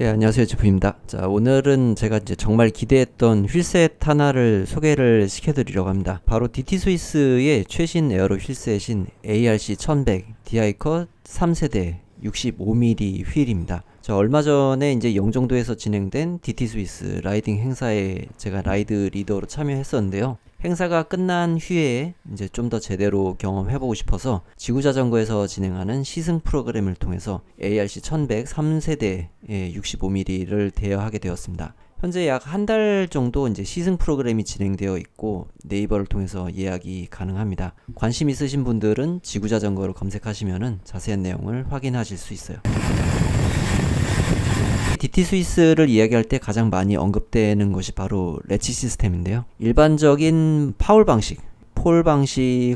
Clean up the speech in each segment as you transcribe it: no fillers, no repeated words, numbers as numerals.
예, 안녕하세요. 지프입니다. 자, 오늘은 제가 이제 정말 기대했던 휠셋 하나를 소개를 시켜드리려고 합니다. 바로 DT 스위스의 최신 에어로 휠셋인 ARC 1100 DI-컷 3세대 65mm 휠입니다. 저 얼마 전에 이제 영종도에서 진행된 DT 스위스 라이딩 행사에 제가 라이드 리더로 참여했었는데요. 행사가 끝난 후에 이제 좀 더 제대로 경험해보고 싶어서 지구자전거에서 진행하는 시승 프로그램을 통해서 ARC 1100 3세대 65mm를 대여하게 되었습니다. 현재 약 한 달 정도 이제 시승 프로그램이 진행되어 있고 네이버를 통해서 예약이 가능합니다. 관심 있으신 분들은 지구자전거를 검색하시면은 자세한 내용을 확인하실 수 있어요. DT 스위스를 이야기할 때 가장 많이 언급되는 것이 바로 레치 시스템인데요. 일반적인 폴 방식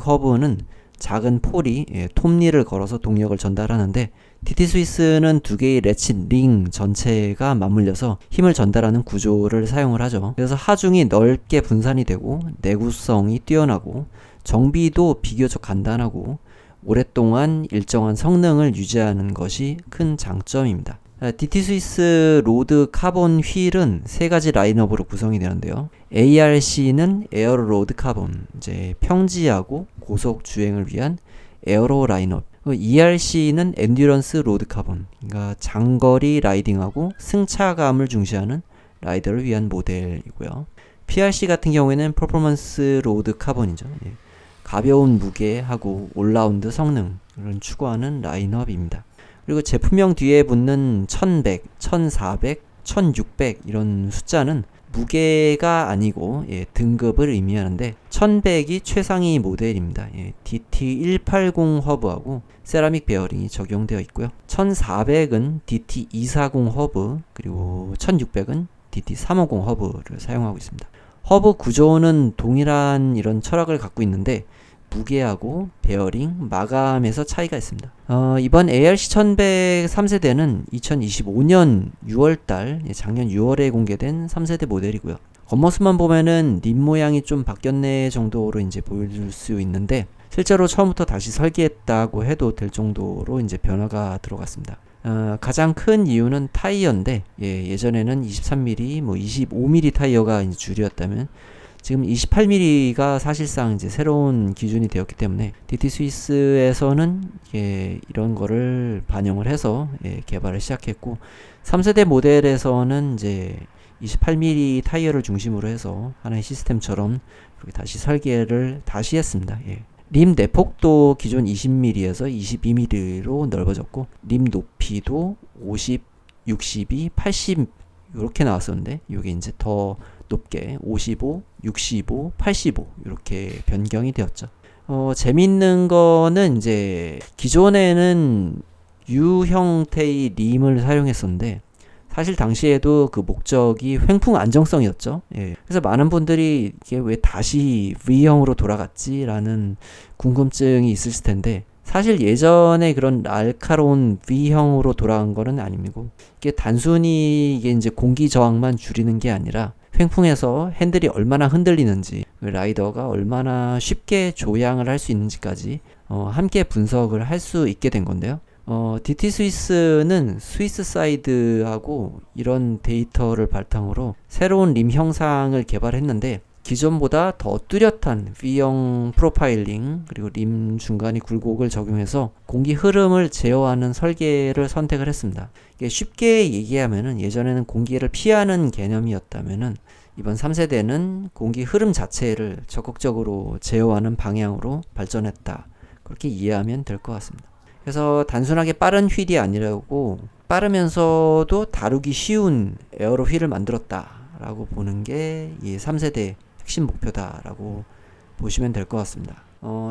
허브는 작은 폴이 톱니를 걸어서 동력을 전달하는데, DT 스위스는 두 개의 레치 링 전체가 맞물려서 힘을 전달하는 구조를 사용을 하죠. 그래서 하중이 넓게 분산이 되고 내구성이 뛰어나고 정비도 비교적 간단하고 오랫동안 일정한 성능을 유지하는 것이 큰 장점입니다. DT 스위스 로드 카본 휠은 세 가지 라인업으로 구성이 되는데요. ARC는 에어로 로드 카본, 이제 평지하고 고속 주행을 위한 에어로 라인업. ERC는 엔듀런스 로드 카본, 그러니까 장거리 라이딩하고 승차감을 중시하는 라이더를 위한 모델이고요. PRC 같은 경우에는 퍼포먼스 로드 카본이죠. 가벼운 무게하고 올라운드 성능을 추구하는 라인업입니다. 그리고 제품명 뒤에 붙는 1100, 1400, 1600 이런 숫자는 무게가 아니고 등급을 의미하는데, 1100이 최상위 모델입니다. DT180 허브하고 세라믹 베어링이 적용되어 있고요. 1400은 DT240 허브, 그리고 1600은 DT350 허브를 사용하고 있습니다. 허브 구조는 동일한 이런 철학을 갖고 있는데 무게하고 베어링, 마감에서 차이가 있습니다. 이번 ARC 1100 3세대는 2025년 6월달, 작년 6월에 공개된 3세대 모델이고요. 겉모습만 보면은 림 모양이 좀 바뀌었네 정도로 이제 보여줄 수 있는데, 실제로 처음부터 다시 설계했다고 해도 될 정도로 이제 변화가 들어갔습니다. 가장 큰 이유는 타이어인데, 예전에는 23mm, 25mm 타이어가 이제 주류였다면 지금 28mm가 사실상 이제 새로운 기준이 되었기 때문에 DT 스위스에서는 이런 거를 반영을 해서 개발을 시작했고, 3세대 모델에서는 이제 28mm 타이어를 중심으로 해서 하나의 시스템처럼 그렇게 다시 설계를 다시 했습니다. 림 내폭도 기존 20mm에서 22mm로 넓어졌고, 림 높이도 50, 62, 80 이렇게 나왔었는데, 이게 이제 더 높게 55, 65, 85 이렇게 변경이 되었죠. 재밌는 거는 이제 기존에는 U 형태의 림을 사용했었는데, 사실 당시에도 그 목적이 횡풍 안정성이었죠. 그래서 많은 분들이 이게 왜 다시 V형으로 돌아갔지라는 궁금증이 있으실 텐데, 사실 예전에 그런 날카로운 V형으로 돌아간 거는 아니고, 이게 단순히 이게 이제 공기 저항만 줄이는 게 아니라 횡풍에서 핸들이 얼마나 흔들리는지, 라이더가 얼마나 쉽게 조향을 할 수 있는지까지 함께 분석을 할 수 있게 된 건데요. DT 스위스는 스위스 사이드하고 이런 데이터를 바탕으로 새로운 림 형상을 개발했는데, 기존보다 더 뚜렷한 V형 프로파일링, 그리고 림 중간에 굴곡을 적용해서 공기 흐름을 제어하는 설계를 선택을 했습니다. 이게 쉽게 얘기하면은, 예전에는 공기를 피하는 개념이었다면은 이번 3세대는 공기 흐름 자체를 적극적으로 제어하는 방향으로 발전했다, 그렇게 이해하면 될 것 같습니다. 그래서 단순하게 빠른 휠이 아니라고, 빠르면서도 다루기 쉬운 에어로 휠을 만들었다 라고 보는 게 이 3세대 핵심 목표다라고 보시면 될 것 같습니다.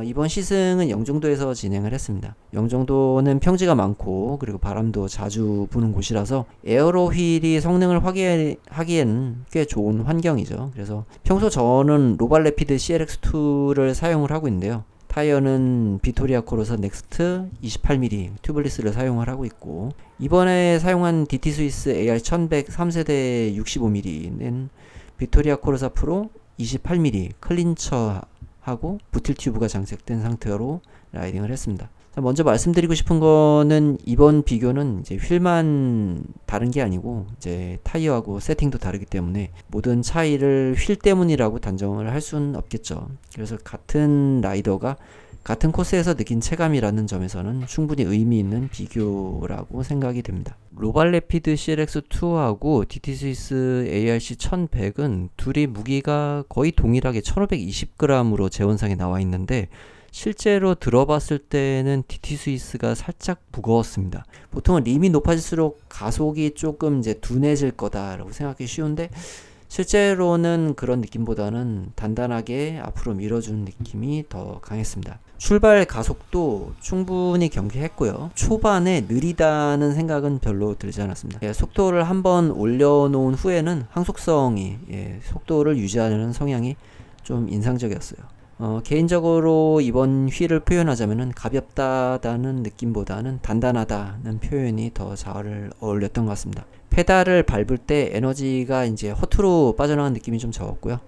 이번 시승은 영종도에서 진행을 했습니다. 영종도는 평지가 많고 그리고 바람도 자주 부는 곳이라서 에어로 휠이 성능을 하기에는 꽤 좋은 환경이죠. 그래서 평소 저는 로발래피드 CLX2를 사용을 하고 있는데요. 타이어는 비토리아 코르사 넥스트 28mm 튜블리스를 사용을 하고 있고, 이번에 사용한 DT 스위스 AR 1100 3세대 65mm는 비토리아 코르사 프로 28mm 클린처하고 부틸 튜브가 장착된 상태로 라이딩을 했습니다. 자, 먼저 말씀드리고 싶은 거는 이번 비교는 이제 휠만 다른 게 아니고 이제 타이어하고 세팅도 다르기 때문에 모든 차이를 휠 때문이라고 단정을 할 수는 없겠죠. 그래서 같은 라이더가 같은 코스에서 느낀 체감이라는 점에서는 충분히 의미 있는 비교라고 생각이 됩니다. 로발래피드 CLX2하고 DT 스위스 ARC 1100은 둘이 무기가 거의 동일하게 1520g으로 재원상에 나와 있는데 실제로 들어봤을 때는 DT 스위스가 살짝 무거웠습니다. 보통은 림이 높아질수록 가속이 조금 이제 둔해질 거다라고 생각하기 쉬운데 실제로는 그런 느낌보다는 단단하게 앞으로 밀어주는 느낌이 더 강했습니다. 출발 가속도 충분히 경쾌했고요. 초반에 느리다는 생각은 별로 들지 않았습니다. 속도를 한번 올려놓은 후에는 항속성이 속도를 유지하는 성향이 좀 인상적이었어요. 개인적으로 이번 휠을 표현하자면은 가볍다는 느낌보다는 단단하다는 표현이 더 잘 어울렸던 것 같습니다. 페달을 밟을 때 에너지가 이제 허투루 빠져나가는 느낌이 좀 적었고요.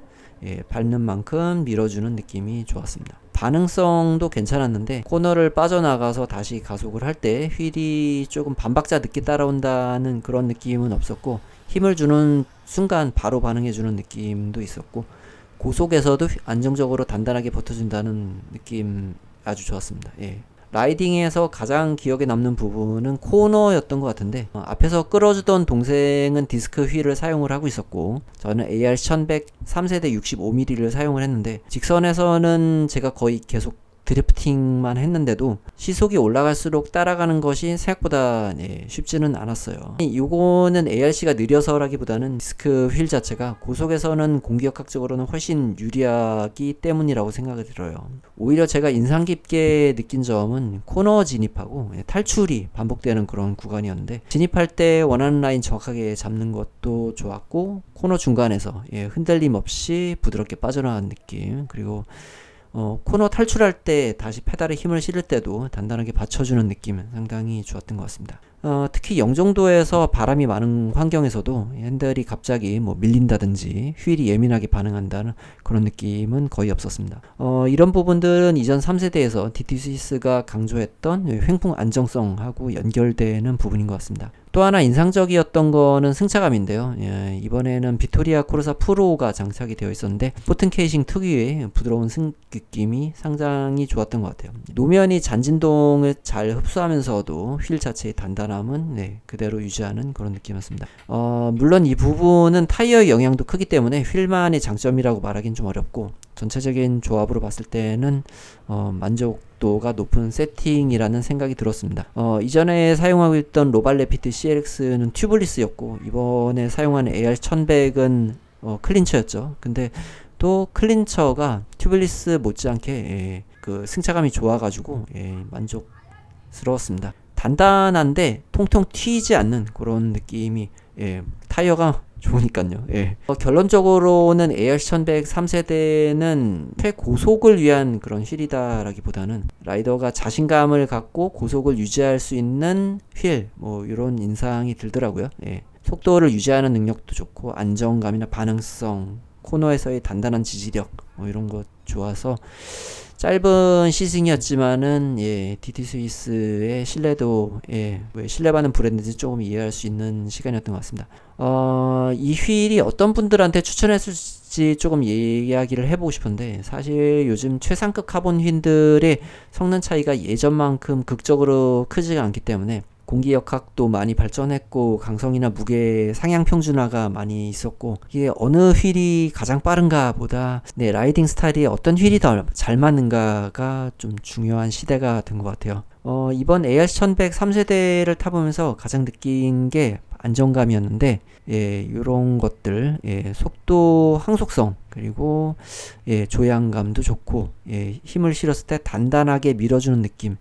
밟는 만큼 밀어주는 느낌이 좋았습니다. 반응성도 괜찮았는데 코너를 빠져나가서 다시 가속을 할 때 휠이 조금 반박자 늦게 따라온다는 그런 느낌은 없었고 힘을 주는 순간 바로 반응해주는 느낌도 있었고 고속에서도 안정적으로 단단하게 버텨준다는 느낌 아주 좋았습니다. 라이딩에서 가장 기억에 남는 부분은 코너였던 것 같은데 앞에서 끌어주던 동생은 디스크 휠을 사용을 하고 있었고 저는 AR1100 3세대 65mm를 사용을 했는데 직선에서는 제가 거의 계속 드리프팅만 했는데도 시속이 올라갈수록 따라가는 것이 생각보다 쉽지는 않았어요. 이거는 ARC가 느려서라기보다는 디스크 휠 자체가 고속에서는 공기역학적으로는 훨씬 유리하기 때문이라고 생각이 들어요. 오히려 제가 인상 깊게 느낀 점은 코너 진입하고 탈출이 반복되는 그런 구간이었는데 진입할 때 원하는 라인 정확하게 잡는 것도 좋았고 코너 중간에서 흔들림 없이 부드럽게 빠져나가는 느낌 그리고 코너 탈출할 때 다시 페달에 힘을 실을 때도 단단하게 받쳐주는 느낌은 상당히 좋았던 것 같습니다. 특히 영종도에서 바람이 많은 환경에서도 핸들이 갑자기 밀린다든지 휠이 예민하게 반응한다는 그런 느낌은 거의 없었습니다. 이런 부분들은 이전 3세대에서 DT 스위스가 강조했던 횡풍 안정성하고 연결되는 부분인 것 같습니다. 또 하나 인상적이었던 거는 승차감인데요. 이번에는 빅토리아 코르사 프로가 장착이 되어 있었는데 포튼 케이싱 특유의 부드러운 느낌이 상당히 좋았던 것 같아요. 노면이 잔진동을 잘 흡수하면서도 휠 자체의 단단함은 그대로 유지하는 그런 느낌이었습니다. 물론 이 부분은 타이어의 영향도 크기 때문에 휠만의 장점이라고 말하기는 좀 어렵고 전체적인 조합으로 봤을 때는 만족도가 높은 세팅이라는 생각이 들었습니다. 이전에 사용하고 있던 로발래피드 CLX는 튜블리스였고 이번에 사용하는 AR1100은 클린처였죠. 근데 또 클린처가 튜블리스 못지않게 그 승차감이 좋아가지고 만족스러웠습니다. 단단한데 통통 튀지 않는 그런 느낌이 타이어가 좋으니까요. 결론적으로는 AR1100 3세대는 최고속을 위한 그런 휠이다라기보다는 라이더가 자신감을 갖고 고속을 유지할 수 있는 휠 이런 인상이 들더라고요. 속도를 유지하는 능력도 좋고 안정감이나 반응성 코너에서의 단단한 지지력 이런 거 좋아서 짧은 시승이었지만은 DT 스위스의 신뢰도 왜 신뢰받는 브랜드인지 조금 이해할 수 있는 시간이었던 것 같습니다. 이 휠이 어떤 분들한테 추천했을지 조금 이야기를 해보고 싶은데 사실 요즘 최상급 카본 휠들의 성능 차이가 예전만큼 극적으로 크지가 않기 때문에 공기역학도 많이 발전했고 강성이나 무게 상향 평준화가 많이 있었고 이게 어느 휠이 가장 빠른가 보다 라이딩 스타일이 어떤 휠이 더 잘 맞는가가 좀 중요한 시대가 된 것 같아요. 이번 AR1100 3세대를 타보면서 가장 느낀 게 안정감이었는데 이런 것들 속도 항속성 그리고 조향감도 좋고 힘을 실었을 때 단단하게 밀어주는 느낌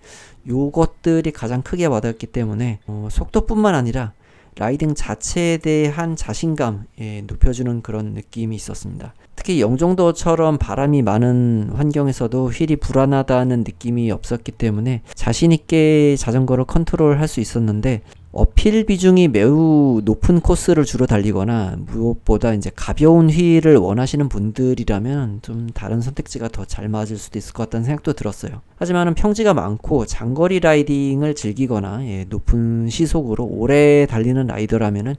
요것들이 가장 크게 와닿았기 때문에 속도뿐만 아니라 라이딩 자체에 대한 자신감 높여주는 그런 느낌이 있었습니다. 특히 영종도처럼 바람이 많은 환경에서도 휠이 불안하다는 느낌이 없었기 때문에 자신있게 자전거를 컨트롤할 수 있었는데 어필 비중이 매우 높은 코스를 주로 달리거나 무엇보다 이제 가벼운 휠을 원하시는 분들이라면 좀 다른 선택지가 더 잘 맞을 수도 있을 것 같다는 생각도 들었어요. 하지만 평지가 많고 장거리 라이딩을 즐기거나 높은 시속으로 오래 달리는 라이더라면은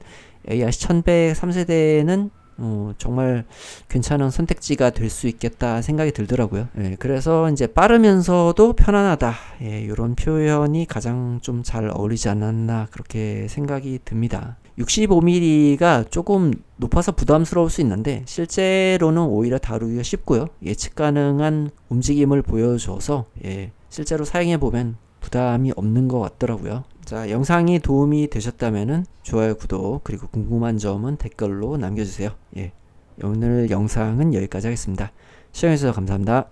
ARC 1100 3세대는 정말 괜찮은 선택지가 될 수 있겠다 생각이 들더라고요. 그래서 이제 빠르면서도 편안하다. 이런 표현이 가장 좀 잘 어울리지 않았나 그렇게 생각이 듭니다. 65mm가 조금 높아서 부담스러울 수 있는데 실제로는 오히려 다루기가 쉽고요. 예측 가능한 움직임을 보여줘서 실제로 사용해보면 부담이 없는 것 같더라고요. 자, 영상이 도움이 되셨다면 좋아요, 구독, 그리고 궁금한 점은 댓글로 남겨주세요. 오늘 영상은 여기까지 하겠습니다. 시청해주셔서 감사합니다.